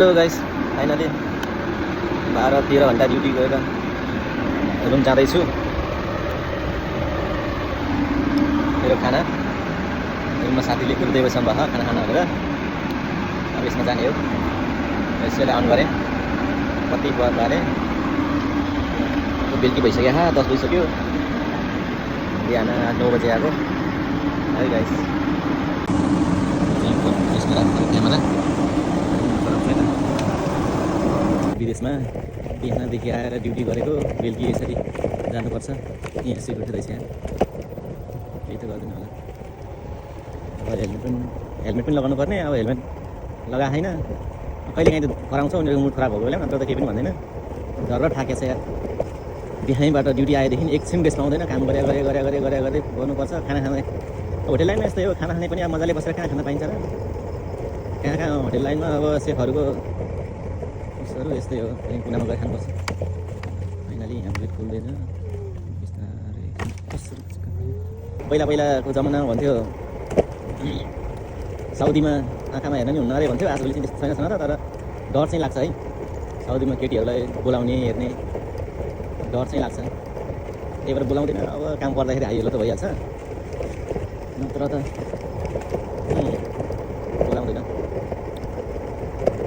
Hello guys, finally 12-13 घन्टा duty गरेर room जाँदैछु। मेरो खाना रुममा साथीले कुर्दैसँग भयो खाना खाना भनेर। अब यसमा जाने हो। यसैले अन गरेँ, कति बारे बेलुकी भइसक्यो। 10 बजिसक्यो। बिहान 9 बजे आएको है गाइस। यसमा राख्नु क्यामेरा। विदेशमा बिहानदेखि आएर ड्युटी गरेको, बेलुकी यसरी जानुपर्छ। यहाँ सिक्युरिटी रहेछ, यहाँ केही त गर्दैन होला। अब हेलमेट पनि लगाउनु पर्ने। अब हेलमेट लगाएको छैन, कहिलेकाहीँ त कराउँछ उनीहरूको मुड खराब भएको बेलामा, तर त केही पनि भन्दैन। झर्र ठाकेछ यार। बिहानैबाट ड्युटी आएदेखि एकछिन रेस्ट पाउँदैन। काम गरे गर्नुपर्छ। खाना खाँदै होटेल लाइनमा यस्तै हो। खाना खाने पनि अब मजाले बसेर कहाँ खान पाइन्छ र? कहाँ होटेल लाइनमा अब सेफहरूको उसहरू यस्तै हो। कहीँ कुनामा गएर खानुपर्छ। फाइनली हाम्रो गेट खोल्दैन बिस्तारै। पहिलाको जमानामा भन्थ्यो साउदीमा आँखामा हेर्न नि हुन्न अरे भन्थ्यो। आजभोलि चाहिँ त्यस्तो छैन र, तर डर चाहिँ लाग्छ है। साउदीमा केटीहरूलाई बोलाउने हेर्ने डर चाहिँ लाग्छ। त्यही भएर बोलाउँदैन। अब काम पर्दाखेरि हाइलो त भइहाल्छ, नत्र त बोलाउँदैन।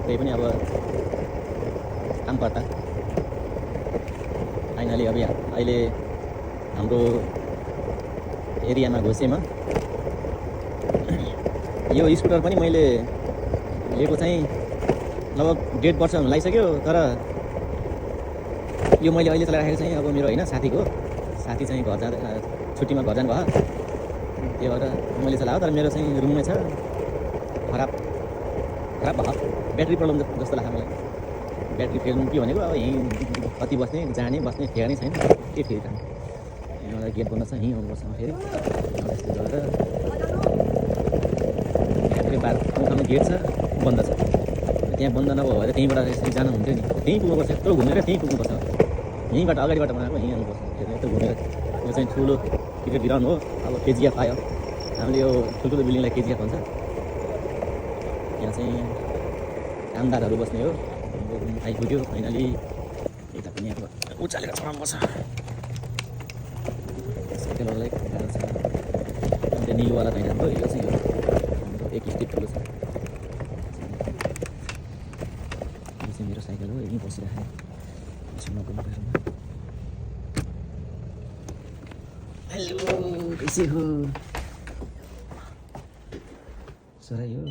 त्यही पनि अब काम पर्दा। फाइनली अब यहाँ अहिले हाम्रो एरियामा घुसेमा यो स्कुटर पनि मैले लिएको चाहिँ लगभग 1.5 वर्ष हुन लागिसक्यो। तर यो मैले अहिले चलाइराखेको चाहिँ अब मेरो होइन, साथीको। साथी चाहिँ घर जाँदा छुट्टीमा घर जानु भयो, त्यही भएर मैले चलाएको। तर मेरो चाहिँ रुममै छ। खराब भयो। ब्याट्री प्रब्लम जस्तो लाग्छ मलाई। ब्याट्री फेर्नु के भनेको अब यहीँ कति बस्ने, जाने बस्ने ठेगानै छैन के फेरि त। एउटा गेट बन्द छ, यहीँ आउनुपर्छ फेरि। यस्तो गरेर ब्याट्री ठाउँमा गेट छ, बन्द छ। त्यहाँ बन्द नभयो भने त्यहीँबाट यसरी जानु हुन्थ्यो नि। त्यहीँ पुग्नुपर्छ, यत्रो घुमेर त्यहीँ पुग्नुपर्छ। यहीँबाट अगाडिबाट बनाएको, यहीँ आउनुपर्छ। यत्रो घुमेर। यो चाहिँ ठुलो क्रिकेट ग्राउन्ड हो। अब केजिएफ आयो। हामीले यो ठुल्ठुलो बिल्डिङलाई केजिएफ भन्छ। यहाँ चाहिँ कामदारहरू बस्ने हो। आइपुग्यो फाइनली। यता पनि अब उचालेर चढाउनुपर्छ। साइकलहरूलाई गाह्रो छ। त्यो निलोवाला छैन हाम्रो, यो चाहिँ हाम्रो एक स्टिक ठुलो छ। यो चाहिँ मेरो साइकल हो, यहीँ बसिरहेको। हेलो, कैसे हो? सराई हो।